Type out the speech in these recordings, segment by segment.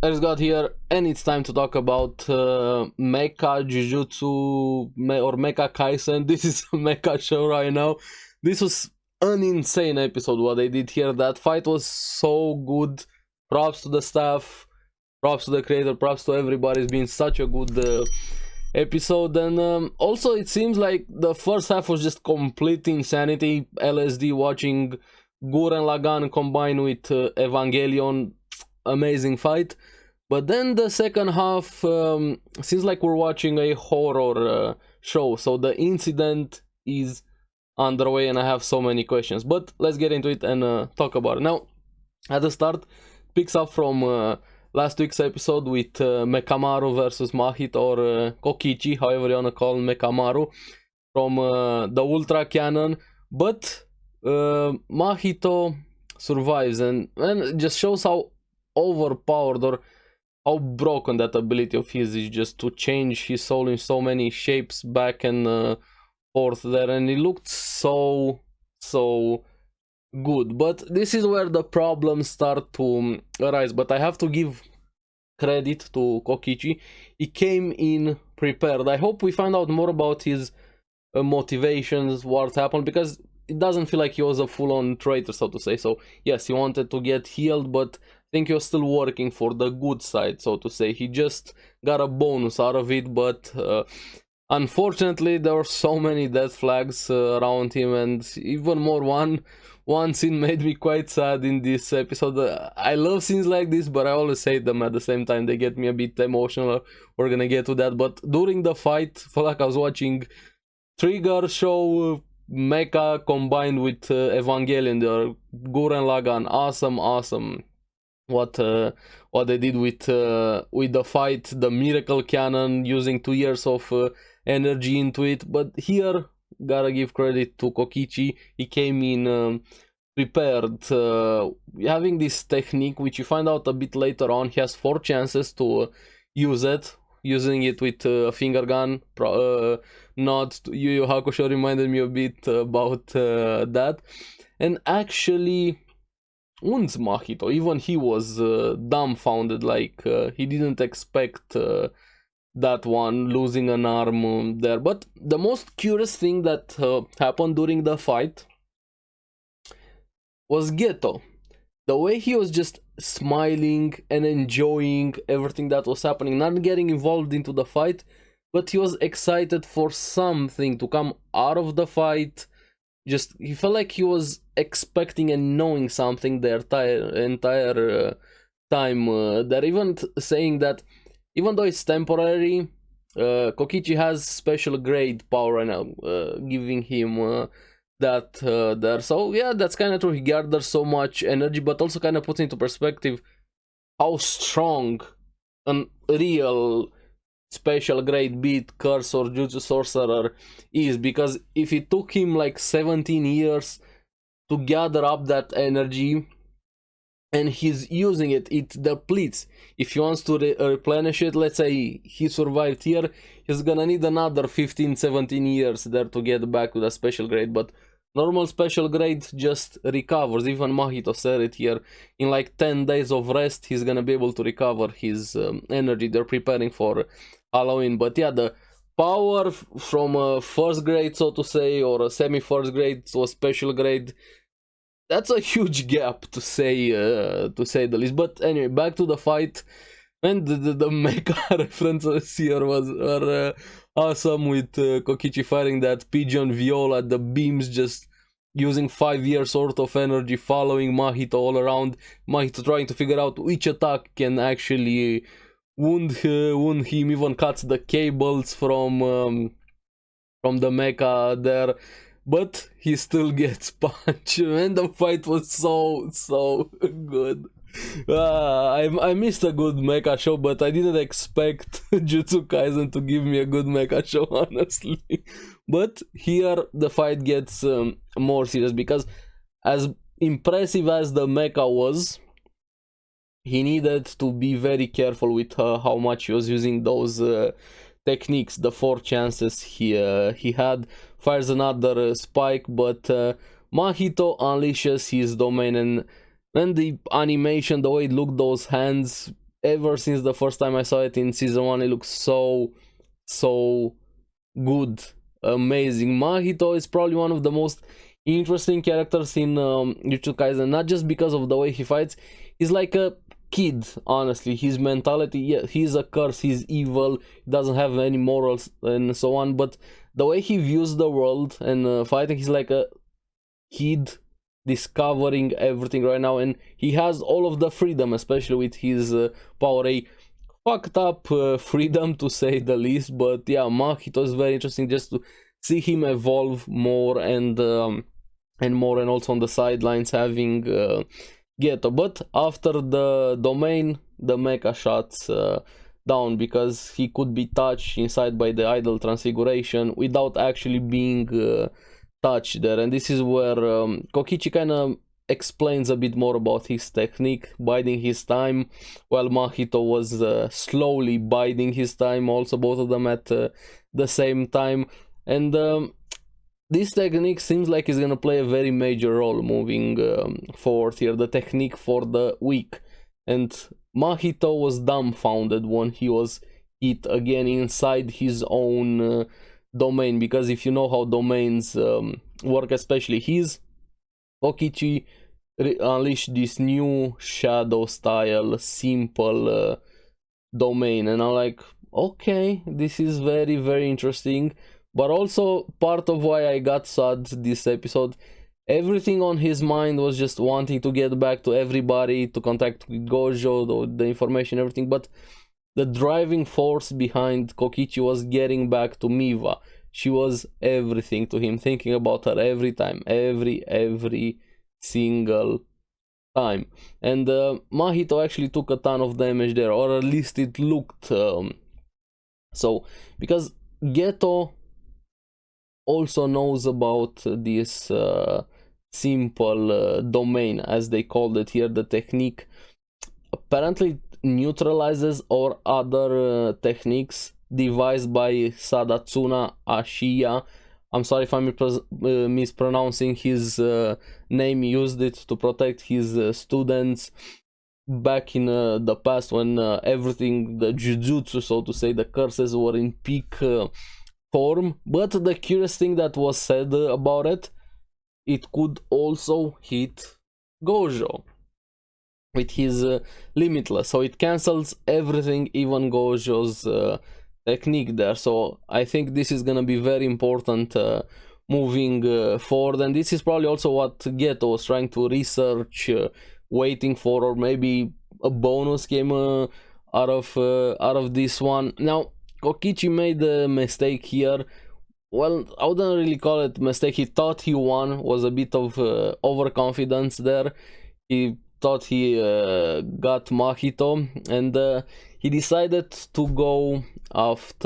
ARESxGOD here, and it's time to talk about Mecha Jujutsu or Mecha Kaisen. This is a Mecha show right now. This was an insane episode what they did here. That fight was so good. Props to the staff, props to the creator, props to everybody. It's been such a good episode. And also it seems like the first half was just complete insanity. LSD watching Gurren Lagann combined with Evangelion. Amazing fight. But then the second half seems like we're watching a horror show. So the incident is underway and I have so many questions. But let's get into it and talk about it. Now, at the start, picks up from last week's episode with Mechamaru versus Mahito or Kokichi, however you wanna call Mechamaru, from the Ultra Cannon. But Mahito survives and it just shows how overpowered or how broken that ability of his is, just to change his soul in so many shapes back and forth there, and it looked so good. But this is where the problems start to arise. But I have to give credit to Kokichi. He came in prepared. I hope we find out more about his motivations, what happened, because it doesn't feel like he was a full-on traitor, so to say. So yes, he wanted to get healed, but I think he was still working for the good side, so to say. He just got a bonus out of it, but unfortunately there were so many death flags around him, and even more one scene made me quite sad in this episode. I love scenes like this, but I always hate them at the same time. They get me a bit emotional. We're gonna get to that. But during the fight, I felt like I was watching Trigger show Mecha combined with Evangelion, the Gurren Lagann. Awesome what they did with the fight, the miracle cannon, using 2 years of energy into it. But here gotta give credit to Kokichi. He came in prepared, having this technique which you find out a bit later on. He has 4 chances to use it, using it with a finger gun. Not Yu Yu Hakusho reminded me a bit about that, and actually wounds Mahito. Even he was dumbfounded, like he didn't expect that one, losing an arm there. But the most curious thing that happened during the fight was Geto. The way he was just smiling and enjoying everything that was happening, not getting involved into the fight, but he was excited for something to come out of the fight. Just, he felt like he was expecting and knowing something the entire time. They're even saying that even though it's temporary, Kokichi has special grade power right now, giving him that there. So yeah, that's kind of true. He gathers so much energy, but also kind of puts into perspective how strong an real special grade, be it curse or jutsu sorcerer, is. Because if it took him like 17 years to gather up that energy and he's using it, it depletes. If he wants to replenish it, let's say he survived here, he's gonna need another 15-17 years there to get back to the special grade. But normal special grade just recovers. Even Mahito said it here, in like 10 days of rest he's gonna be able to recover his energy. They're preparing for Halloween. But yeah, the power from a first grade, so to say, or a semi-first grade to a special grade, that's a huge gap, to say the least. But anyway, back to the fight. And the Mecha references here were awesome, with Kokichi firing that pigeon viola at the beams, just using 5 years worth of energy, following Mahito all around. Mahito trying to figure out which attack can actually wound him, even cuts the cables from the Mecha there. But he still gets punched, and the fight was so good. I missed a good mecha show, but I didn't expect Jujutsu Kaisen to give me a good mecha show, honestly. But here the fight gets more serious, because as impressive as the mecha was, he needed to be very careful with how much he was using those techniques. The 4 chances he had. Fires another spike, but Mahito unleashes his domain, and the animation, the way it looked, those hands, ever since the first time I saw it in season 1, it looks so good, amazing. Mahito is probably one of the most interesting characters in Jujutsu Kaisen, not just because of the way he fights. He's like a kid, honestly. His mentality, yeah, he's a curse, he's evil, he doesn't have any morals and so on, but the way he views the world and fighting, he's like a kid discovering everything right now, and he has all of the freedom, especially with his power, a fucked up freedom to say the least. But yeah, Mahito is very interesting just to see him evolve more and more, and also on the sidelines having Geto. But after the domain, the Mecha shuts down because he could be touched inside by the idol transfiguration without actually being touched there. And this is where Kokichi kind of explains a bit more about his technique, biding his time, while Mahito was slowly biding his time, also both of them at the same time. And this technique seems like it's gonna play a very major role moving forward here, the technique for the week. And Mahito was dumbfounded when he was hit again inside his own domain, because if you know how domains work, especially his, Kokichi unleashed this new shadow style simple domain, and I'm like, okay, this is very interesting. But also part of why I got sad this episode, everything on his mind was just wanting to get back to everybody, to contact Gojo, the information, everything, but the driving force behind Kokichi was getting back to Miwa. She was everything to him, thinking about her every time, every single time. And Mahito actually took a ton of damage there, or at least it looked so, because Geto also knows about this simple domain, as they called it here, the technique. Apparently neutralizes or other techniques devised by Sadatsuna Ashiya. I'm sorry if I'm mispronouncing his name. He used it to protect his students back in the past, when everything, the Jujutsu, so to say, the curses were in peak form. But the curious thing that was said about it, it could also hit Gojo with his limitless, so it cancels everything, even Gojo's technique there. So I think this is gonna be very important moving forward, and this is probably also what Geto was trying to research, waiting for, or maybe a bonus came out of this one. Now Kokichi made a mistake here. Well, I wouldn't really call it mistake. He thought he won, was a bit of overconfidence there. He thought he got Mahito, and he decided to go after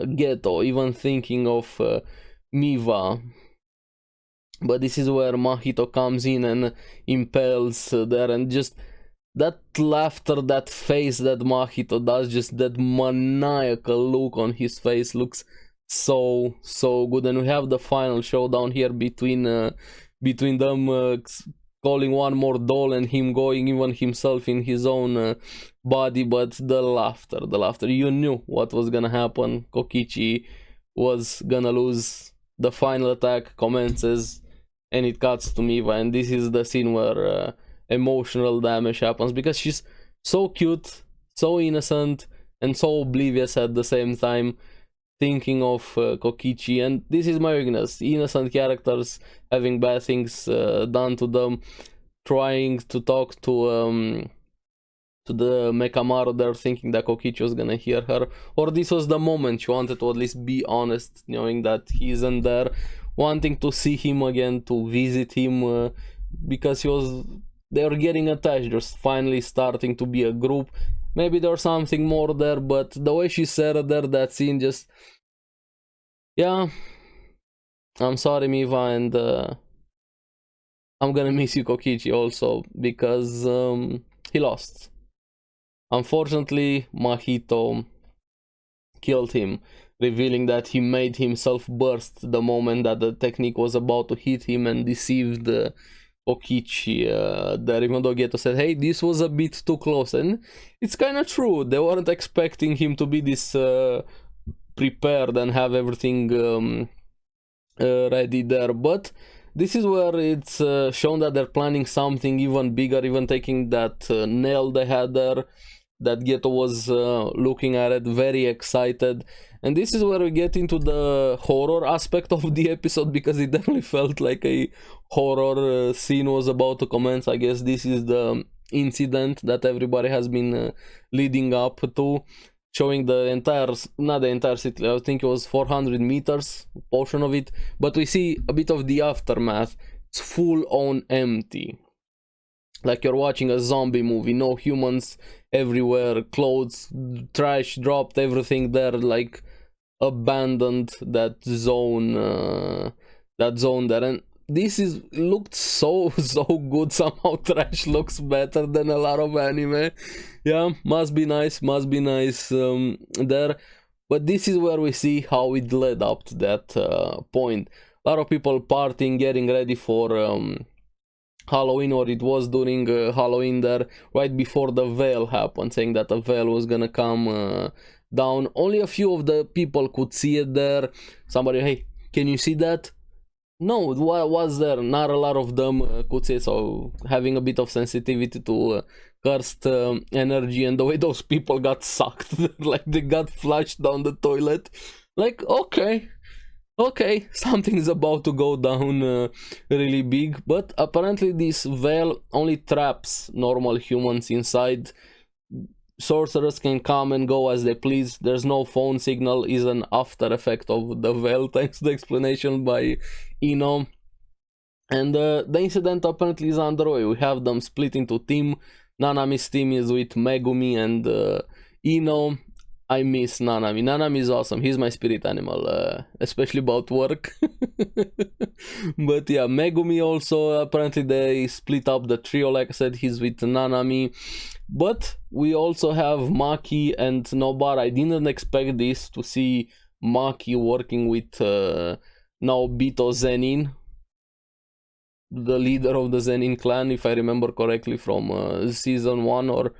Geto, even thinking of Miwa. But this is where Mahito comes in and impales there, and just that laughter, that face that Mahito does, just that maniacal look on his face looks so good. And we have the final showdown here between them, calling one more doll and him going even himself in his own body. But the laughter, you knew what was gonna happen. Kokichi was gonna lose. The final attack commences and it cuts to Miwa, and this is the scene where emotional damage happens, because she's so cute, so innocent, and so oblivious at the same time, thinking of Kokichi. And this is my weakness: innocent characters having bad things done to them, trying to talk to the Mechamaru there, thinking that Kokichi was gonna hear her, or this was the moment she wanted to at least be honest, knowing that he isn't there, wanting to see him again, to visit him, because they were getting attached, just finally starting to be a group. Maybe there's something more there, but the way she said it there, that scene, just, yeah, I'm sorry Miwa, and I'm gonna miss you Kokichi also, because he lost. Unfortunately, Mahito killed him, revealing that he made himself burst the moment that the technique was about to hit him, and deceived Kokichi there, even though Geto said, hey, this was a bit too close, and it's kind of true. They weren't expecting him to be this prepared and have everything ready there, but this is where it's shown that they're planning something even bigger, even taking that nail they had there, that Geto was looking at it, very excited. And this is where we get into the horror aspect of the episode, because it definitely felt like a horror scene was about to commence. I guess this is the incident that everybody has been leading up to, showing the entire, not the entire city, I think it was 400 meters, portion of it, but we see a bit of the aftermath. It's full on empty. Like you're watching a zombie movie, no humans everywhere, clothes, trash dropped, everything there, like abandoned that zone there. And this is looked so good. Somehow trash looks better than a lot of anime. Yeah, must be nice there. But this is where we see how it led up to that point. A lot of people partying, getting ready for Halloween, or it was during Halloween there, right before the veil happened, saying that a veil was gonna come down. Only a few of the people could see it there. Somebody, hey, can you see that? No, it was there. Not a lot of them could see it, so having a bit of sensitivity to cursed energy, and the way those people got sucked, like they got flushed down the toilet. Like, okay, something is about to go down really big. But apparently this veil only traps normal humans inside. Sorcerers can come and go as they please. There's no phone signal, is an after effect of the veil, thanks to the explanation by Ino. And the incident apparently is underway. We have them split into team. Nanami's team is with Megumi and Ino. I miss Nanami. Nanami is awesome. He's my spirit animal, especially about work. But yeah, Megumi also, apparently they split up the trio. Like I said, he's with Nanami. But we also have Maki and Nobara. I didn't expect this, to see Maki working with Naobito Zenin, the leader of the Zenin clan, if I remember correctly, from season 1, or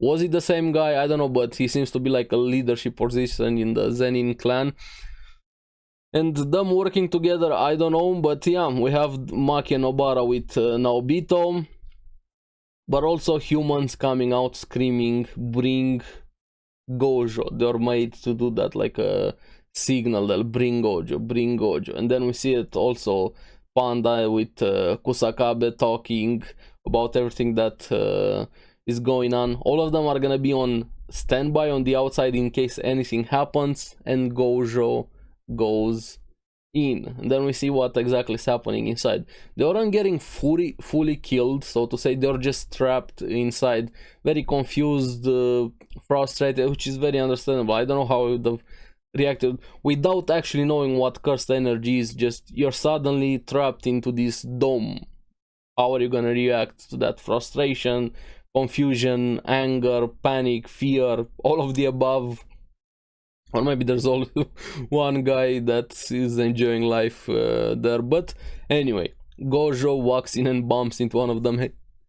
was it the same guy? I don't know, but he seems to be like a leadership position in the Zenin clan. And them working together, I don't know, but yeah, we have Maki and Nobara with Naobito, but also humans coming out screaming, bring Gojo. They're made to do that, like a signal, they'll bring Gojo, bring Gojo. And then we see it also, Panda with Kusakabe talking about everything that is going on. All of them are gonna be on standby on the outside in case anything happens, and Gojo goes in. And then we see what exactly is happening inside. They aren't getting fully killed, so to say. They're just trapped inside, very confused, frustrated, which is very understandable. I don't know how I would have reacted without actually knowing what cursed energy is. Just you're suddenly trapped into this dome. How are you gonna react to that? Frustration, confusion, anger, panic, fear, all of the above. Or maybe there's only one guy that is enjoying life there. But anyway, Gojo walks in and bumps into one of them.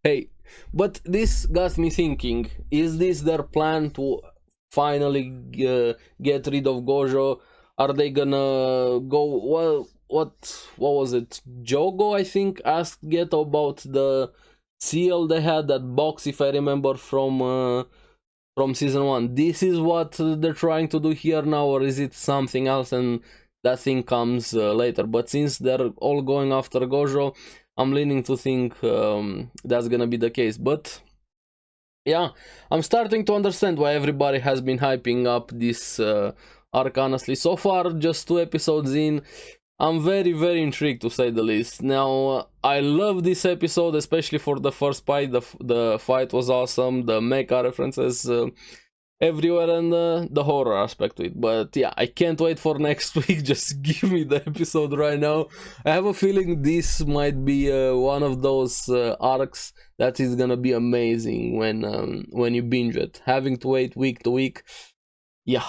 Hey. But this got me thinking, is this their plan to finally get rid of Gojo? Are they gonna go, well, what was it? Jogo, I think, asked Geto about the seal they had, that box, if I remember, from season 1. This is what they're trying to do here now, or is it something else and that thing comes later? But since they're all going after Gojo, I'm leaning to think that's gonna be the case. But yeah, I'm starting to understand why everybody has been hyping up this arc, honestly. So far, just 2 episodes in, I'm very intrigued, to say the least. Now, I love this episode, especially for the first fight. The fight was awesome, the mecha references everywhere, and the horror aspect to it. But yeah, I can't wait for next week. Just give me the episode right now. I have a feeling this might be one of those arcs that is gonna be amazing when you binge it. Having to wait week to week, yeah,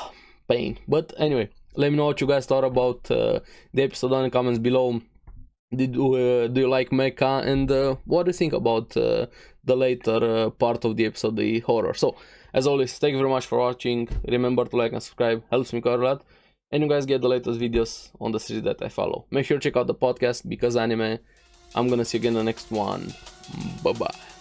pain. But anyway, let me know what you guys thought about the episode down in the comments below. do you like Mecha, and what do you think about the later part of the episode, the horror? So as always, thank you very much for watching. Remember to like and subscribe, helps me quite a lot, and you guys get the latest videos on the series that I follow. Make sure to check out the podcast Because Anime. I'm gonna see you again in the next one. Bye bye.